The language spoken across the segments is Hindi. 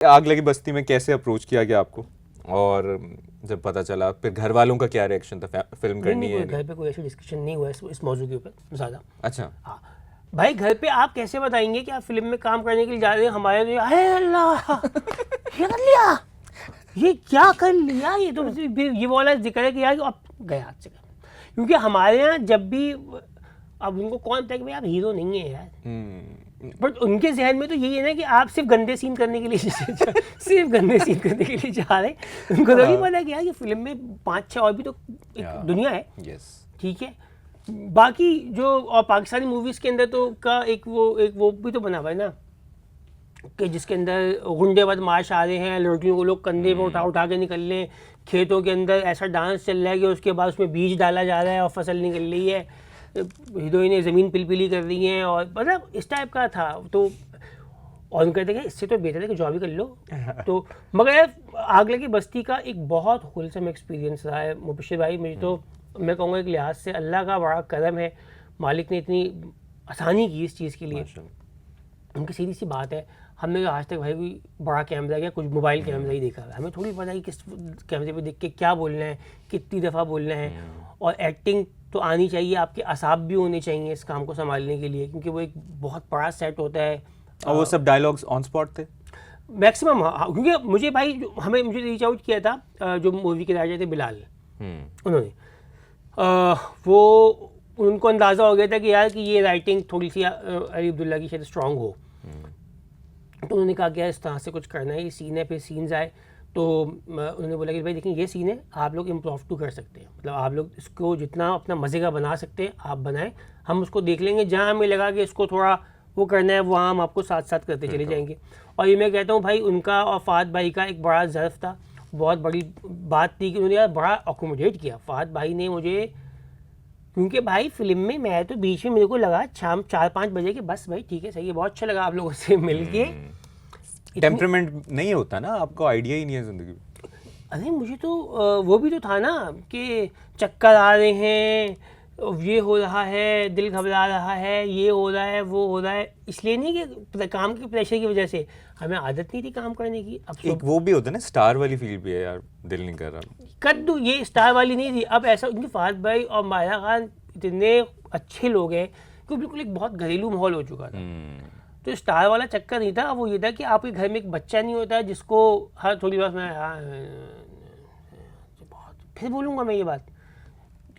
आग लगी बस्ती में कैसे अप्रोच किया गया आपको, और जब पता चला फिर घर वालों का क्या रिएक्शन था, फिल्म करनी है? घर पे कोई ऐसी डिस्कशन नहीं हुआ इस मौजू के ऊपर ज़्यादा। अच्छा। हाँ भाई, घर पे आप कैसे बताएंगे कि आप फिल्म में काम करने के लिए जा रहे हैं? हमारे लिए अरे अल्लाह ये कर लिया, ये क्या कर लिया, ये तो ये वाला जिक्र है कि यार अब गया हाथ से। क्योंकि हमारे यहाँ जब भी, अब उनको कौन पता है कि भाई आप हीरो नहीं है यार, बट उनके जहन में तो यही है ना कि आप सिर्फ गंदे सीन करने के लिए सिर्फ गंदे सीन करने के लिए जा रहे हैं। उनको तो नहीं पता कि यार ये फिल्म में 5-6 और भी तो एक दुनिया है। ठीक है, बाकी जो और पाकिस्तानी मूवीज़ के अंदर तो का एक वो भी तो बना हुआ है ना, कि जिसके अंदर गुंडे बदमाश आ रहे हैं, लड़कियों को लोग कंधे पे उठा के निकल रहे हैं, खेतों के अंदर ऐसा डांस चल रहा है कि उसके बाद उसमें बीज डाला जा रहा है और फसल निकल रही है, हीरोइनें ज़मीन पिलपिली कर रही हैं, और मतलब इस टाइप का था। तो और उन कहते हैं इससे तो बेहतर है कि जॉब ही कर लो। तो मगर आग लगी बस्ती का एक बहुत होलसम एक्सपीरियंस रहा है मुबशिर भाई। मुझे तो मैं कहूँगा एक लिहाज से अल्लाह का बड़ा करम है, मालिक ने इतनी आसानी की इस चीज़ के लिए। उनकी सीधी सी बात है, हमने आज तक भाई कोई बड़ा कैमरा या कुछ मोबाइल कैमरा ही देखा है, हमें थोड़ी पता है किस कैमरे पे देख के क्या बोलना है, कितनी दफ़ा बोलना है। और एक्टिंग तो आनी चाहिए, आपके असाब भी होने चाहिए इस काम को संभालने के लिए, क्योंकि वो एक बहुत बड़ा सेट होता है। और वो सब डायलॉग्स ऑन स्पॉट थे मैक्सिमम। क्योंकि मुझे भाई मुझे रीच आउट किया था जो मूवी के राजा थे बिलाल, उन्होंने वो उनको अंदाज़ा हो गया था कि यार कि ये राइटिंग थोड़ी सी अली अब्दुल्ला की शायद स्ट्रॉन्ग हो, तो उन्होंने कहा कि यार इस तरह से कुछ करना है, ये सीन है, फिर सीन्स आए। तो उन्होंने बोला कि भाई देखिए ये सीन है, आप लोग इम्प्रोव टू कर सकते हैं, मतलब आप लोग इसको जितना अपना मज़े का बना सकते हैं आप बनाएं, हम उसको देख लेंगे, जहाँ हमें लगा कि इसको थोड़ा वो करना है वहाँ हम आपको साथ साथ करते चले जाएंगे। और ये मैं कहता हूँ भाई, उनका और फ़हद भाई का एक बड़ा ज़र्फ़ था, बहुत बड़ी बात थी कि उन्होंने यार बड़ा अकोमोडेट किया फ़हद भाई ने मुझे। क्योंकि भाई फिल्म में मैं तो बीच में मेरे को लगा शाम 4-5 बजे के बस भाई ठीक है सही है, बहुत अच्छा लगा आप लोगों से मिल के। टेम्परामेंट नहीं होता ना, आपको आइडिया ही नहीं है ज़िंदगी। अरे मुझे तो वो भी तो था ना कि चक्कर आ रहे हैं, ये हो रहा है, दिल घबरा रहा है, ये हो रहा है, वो हो रहा है, इसलिए नहीं कि काम के प्रेशर की वजह से, हमें आदत नहीं थी काम करने की। अब एक वो भी होता है ना, स्टार वाली फील भी है यार, दिल नहीं कर रहा कर दूँ, ये स्टार वाली नहीं थी। अब ऐसा उनके फ़हद भाई और माया खान इतने अच्छे लोग हैं कि बिल्कुल एक बहुत घरेलू माहौल हो चुका था। तो स्टार वाला चक्कर नहीं था, वो ये था कि आपके घर में एक बच्चा नहीं होता है जिसको हर थोड़ी बात में बहुत फिर बोलूँगा मैं ये बात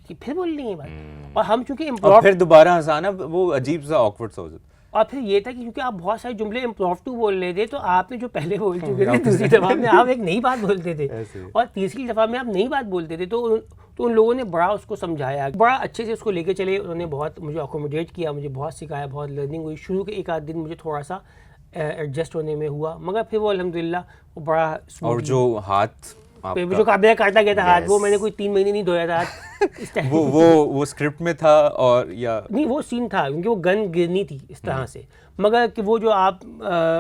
कि फिर बोल रही है बात, और हम चूँकि और फिर दोबारा हंसाना, वो अजीब सा ऑकवर्ड सा हो जाता। और फिर ये था कि क्योंकि आप बहुत सारे जुमले इम्प्रोम्प्टू बोल रहे थे, तो आपने जो पहले बोल चुके थे दूसरी दफ़ा में आप एक नई बात बोलते थे, और तीसरी दफ़ा में आप नई बात बोलते थे। तो उन लोगों ने बड़ा उसको समझाया, बड़ा अच्छे से उसको लेके चले, उन्होंने बहुत मुझे अकोमोडेट किया, मुझे बहुत सिखाया, बहुत लर्निंग हुई। शुरू के 1-8 दिन मुझे थोड़ा सा एडजस्ट होने में हुआ, मगर फिर वो अल्हम्दुलिल्लाह वो बड़ा। और जो हाथ जो काबिला काटा गया था हाथ, वो मैंने कोई 3 महीने नहीं धोया था हाथ। वो स्क्रिप्ट में था और या नहीं, वो सीन था क्योंकि वो गन गिरनी थी इस तरह से, मगर कि वो जो आप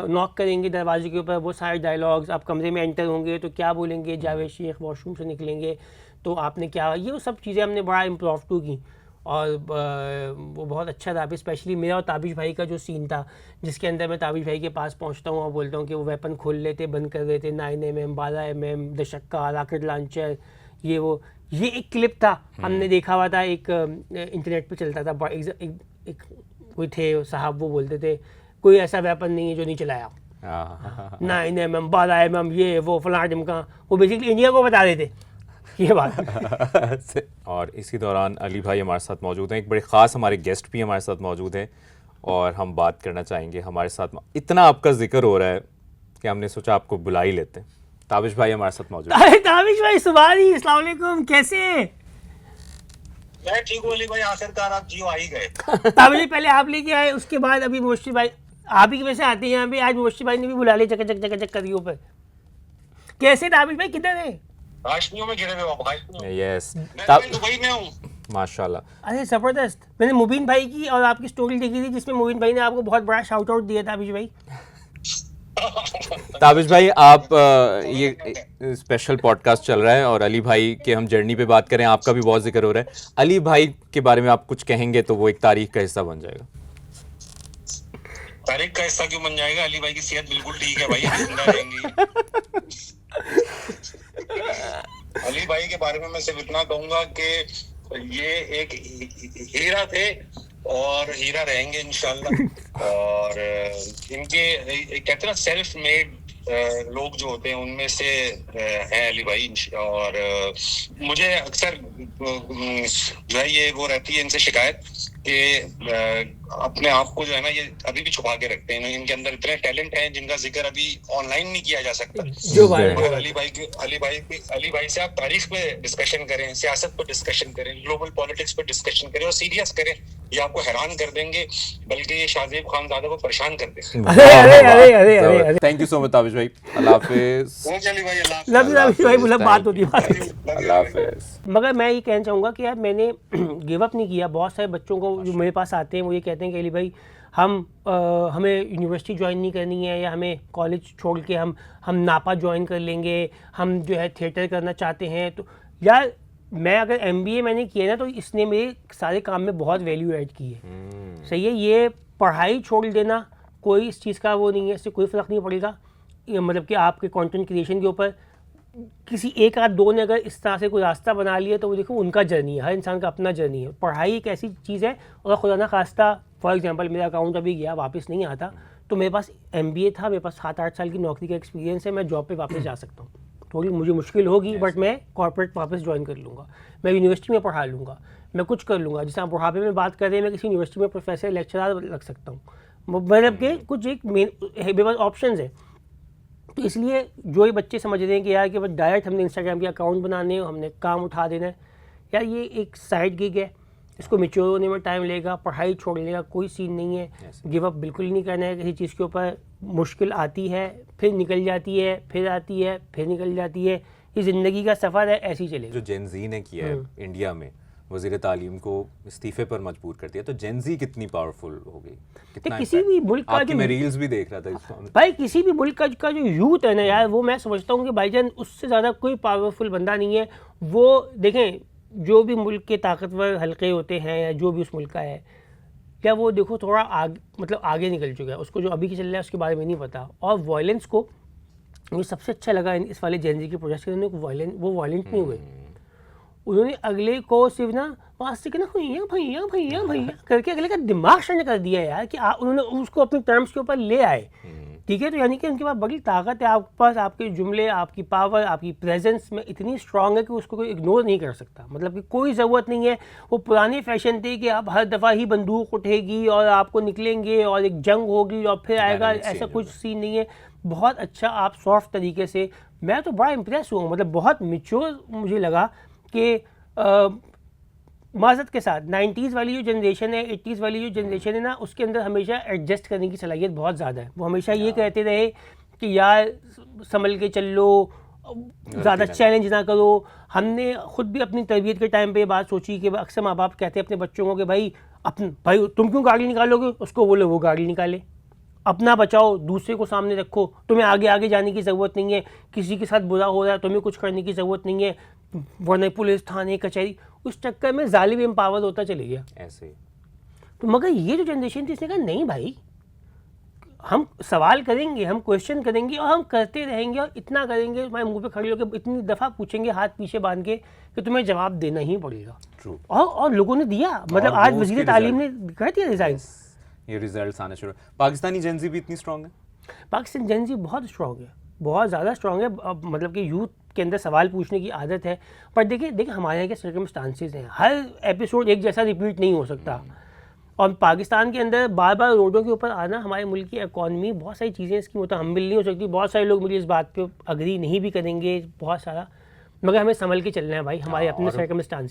नॉक करेंगे दरवाजे के ऊपर, वो सारे डायलॉग्स, आप कमरे में एंटर होंगे तो क्या बोलेंगे, जावेद शेख वॉशरूम से निकलेंगे तो आपने क्या, ये वो सब चीज़ें हमने बड़ा इम्प्रोव टू की, और वो बहुत अच्छा था। स्पेशली मेरा और ताबिश भाई का जो सीन था, जिसके अंदर मैं ताबिश भाई के पास पहुंचता हूँ और बोलता हूँ कि वो वेपन खोल लेते, बंद कर देते, 9mm 12mm दशक्का रॉकेट लॉन्चर, ये एक क्लिप था, हमने देखा हुआ था, एक इंटरनेट पे चलता था। एक कोई थे साहब, वो बोलते थे कोई ऐसा वेपन नहीं है जो नहीं चलाया, 9mm 12mm ये वो फलां ढिमका, वो बेसिकली इंडिया को बता देते ये बात। और इसी दौरान अली भाई हमारे साथ मौजूद हैं, एक बड़े ख़ास हमारे गेस्ट भी हमारे साथ मौजूद हैं, और हम बात करना चाहेंगे हमारे साथ। इतना आपका जिक्र हो रहा है कि हमने सोचा आपको बुला ही लेते हैं। ताबिश भाई हमारे साथ मौजूद हैं। ताबिश भाई सुभानी, अस्सलाम वालेकुम, कैसे हैं? मैं ठीक हूँ अली भाई, आखिरकार आप जियो आ ही गए। ताबिश भाई पहले आप लेके आए, उसके बाद अभी मुबशिर भाई, आप ही की वजह से आते हैं यहाँ पे। आज मुबशिर भाई ने भी बुला लिया चक करियो पर। कैसे ताबिश भाई, किधर है? राशनियों में गिरे हुए भाई। यस, दुबई में हूँ माशाल्लाह। अरे ज़बरदस्त। मैंने मुबीन भाई की और आपकी स्टोरी देखी थी, जिसमें मुबीन भाई ने आपको बहुत बड़ा शाउट आउट दिया था। ताबिश भाई ताबिश भाई, आप ये स्पेशल पॉडकास्ट चल रहा है और अली भाई के हम जर्नी पे बात करें, आपका भी बहुत जिक्र हो रहा है। अली भाई के बारे में आप कुछ कहेंगे तो वो एक तारीख का हिस्सा बन जाएगा। तारीख का हिस्सा क्यों बन जाएगा? अली भाई की सेहत बिल्कुल ठीक है भाई, जिंदा रहेंगी। अली भाई के बारे में मैं सिर्फ इतना कहूंगा कि ये एक हीरा थे और हीरा रहेंगे इंशाल्लाह। और इनके कहते हैं ना सेल्फ मेड लोग जो होते हैं उनमें से हैं अली भाई। और मुझे अक्सर जो है ये वो रहती है इनसे शिकायत कि अपने आप को जो है ना ये अभी भी छुपा के रखते हैं। इनके अंदर इतने टैलेंट हैं जिनका जिक्र अभी ऑनलाइन नहीं किया जा सकता। जो बात है। मगर अली भाई से आप तारीख पे डिस्कशन करें, सियासत पे डिस्कशन करें, ग्लोबल पॉलिटिक्स पे डिस्कशन करें और सीरियस करें, ये आपको हैरान कर देंगे, बल्कि ये शाहजेब खानजादा को परेशान कर देंगे। अरे thank you so much Tabish भाई, अल्लाह हाफिज। ओके अली भाई, अल्लाह लफ्ज़ भाई मतलब बात होती है। अल्लाह हाफिज। मगर मैं ये कहना चाहूँगा कि यार मैंने गिव अप नहीं किया। बहुत सारे बच्चों को जो मेरे पास आते हैं वो ये कहते हैं कि अली भाई हमें यूनिवर्सिटी ज्वाइन नहीं करनी है, या हमें कॉलेज छोड़ के हम नापा ज्वाइन कर लेंगे, हम जो है थिएटर करना चाहते हैं। तो यार मैं अगर MBA मैंने किया ना तो इसने मेरे सारे काम में बहुत वैल्यू ऐड की है। सही है, ये पढ़ाई छोड़ देना कोई इस चीज़ का वो नहीं है, इससे कोई फ़र्क नहीं पड़ेगा। मतलब कि आपके कंटेंट क्रिएशन के ऊपर किसी एक आध दो ने अगर इस तरह से कोई रास्ता बना लिया तो वो देखो उनका जर्नी है, हर इंसान का अपना जर्नी है। पढ़ाई एक ऐसी चीज़ है, और खुदा ना खास्ता फॉर एग्जांपल मेरा अकाउंट अभी गया वापस नहीं आता तो मेरे पास MBA था, मेरे पास 7-8 साल की नौकरी का एक्सपीरियंस है, मैं जॉब पे वापस जा सकता हूँ। थोड़ी मुझे मुश्किल होगी बट मैं कॉर्पोरेट वापस ज्वाइन कर लूँगा, मैं यूनिवर्सिटी में पढ़ा लूँगा, मैं कुछ कर लूँगा। जैसे आप बुढ़ापे में बात कर रहे हैं, मैं किसी यूनिवर्सिटी में प्रोफेसर लेक्चरर लग सकता हूँ। मतलब के कुछ एक मेरे पास ऑप्शन है। तो इसलिए जो ये बच्चे समझ रहे हैं कि यार कि बस डायरेक्ट हमने इंस्टाग्राम के अकाउंट बनाने हैं, हमने काम उठा देना है, यार ये एक साइड गिग है, इसको मैच्योर होने में टाइम लगेगा, पढ़ाई छोड़ने का कोई सीन नहीं है। गिव अप बिल्कुल नहीं करना है किसी चीज़ के ऊपर। मुश्किल आती है, फिर निकल जाती है, फिर आती है, फिर निकल जाती है। ये ज़िंदगी का सफ़र है, ऐसे ही चलेगा। जो जेन ज़ी ने किया है इंडिया में, वज़ीर तालीम को इस्तीफे पर मजबूर कर दिया, तो जेन ज़ी कितनी पावरफुल हो गई, कितना किसी भी मुल्क का आपकी मैं रील्स भी देख रहा था इसको। भाई किसी भी मुल्क का जो यूथ है ना यार, वो मैं समझता हूँ कि भाईजान उससे ज़्यादा कोई पावरफुल बंदा नहीं है। वो देखें जो भी मुल्क के ताकतवर हल्के होते हैं या जो भी उस मुल्क का है, क्या वो देखो थोड़ा आगे निकल चुका है, उसको जो अभी की चल रहा है उसके बारे में नहीं पता। और वायलेंस को मुझे सबसे अच्छा लगा इस वाले जेन ज़ी के प्रोजेक्ट के, वो वायलेंट नहीं हुए। उन्होंने अगले को सिर्फ ना वास्ते के ना भैया भैया भैया भैया करके अगले का दिमाग शांत कर दिया यार कि उन्होंने उसको अपने टर्म्स के ऊपर ले आए। ठीक है, तो यानी कि उनके पास बड़ी ताकत है, आपके पास आपके जुमले, आपकी पावर, आपकी प्रेजेंस में इतनी स्ट्रांग है कि उसको कोई इग्नोर नहीं कर सकता। मतलब कि कोई ज़रूरत नहीं है वो पुराने फैशन थे कि आप हर दफ़ा ही बंदूक उठेगी और आपको निकलेंगे और एक जंग होगी और फिर आएगा, ऐसा कुछ सीन नहीं है। बहुत अच्छा आप सॉफ्ट तरीके से, मैं तो बड़ा इम्प्रेस हुआ, मतलब बहुत मैच्योर मुझे लगा कि माज़रत के साथ 90s वाली जो जनरेशन है, 80s वाली जो जनरेशन है ना, उसके अंदर हमेशा एडजस्ट करने की सलाहियत बहुत ज़्यादा है। वो हमेशा ये कहते रहे कि यार संभल के चल लो, ज़्यादा चैलेंज ना करो। हमने खुद भी अपनी तरबियत के टाइम पे ये बात सोची कि अक्सर माँ बाप कहते हैं अपने बच्चों को कि भाई तुम क्यों गाड़ी निकालोगे, उसको बोलो वो गाड़ी निकाले। अपना बचाओ, दूसरे को सामने रखो, तुम्हें आगे आगे जाने की ज़रूरत नहीं है, किसी के साथ बुरा हो रहा है तुम्हें कुछ करने की ज़रूरत नहीं है, वरना पुलिस थाने कचहरी, उस चक्कर में जालिम एम्पावर होता चले गया ऐसे। तो मगर ये जो जनरेशन थी इसने कहा नहीं भाई, हम सवाल करेंगे, हम क्वेश्चन करेंगे और हम करते रहेंगे और इतना करेंगे, हमारे मुंह पे खड़े होकर इतनी दफ़ा पूछेंगे हाथ पीछे बांध के कि तुम्हें जवाब देना ही पड़ेगा। ट्रू। और लोगों ने दिया, मतलब आज वज़ीर तालीम ने कर दिया रिजाइन। ये रिजल्ट्स आने शुरू। पाकिस्तानी जेन ज़ी भी इतनी स्ट्रांग है? पाकिस्तान जेन ज़ी बहुत स्ट्रांग है, बहुत ज़्यादा स्ट्रांग है। मतलब कि यूथ के अंदर सवाल पूछने की आदत है। पर देखिए हमारे यहाँ के सर्कमस्टांसेस हैं, हर एपिसोड एक जैसा रिपीट नहीं हो सकता। और पाकिस्तान के अंदर बार बार रोडों के ऊपर आना, हमारे मुल्क की इकॉनमी, बहुत सारी चीज़ें इसकी मुतहम्मिल नहीं हो सकती। बहुत सारे लोग मुझे इस बात पे अग्री नहीं भी करेंगे, बहुत सारा, मगर हमें संभल के चलना है भाई, हमारे अपने सर्कमस्टांसेस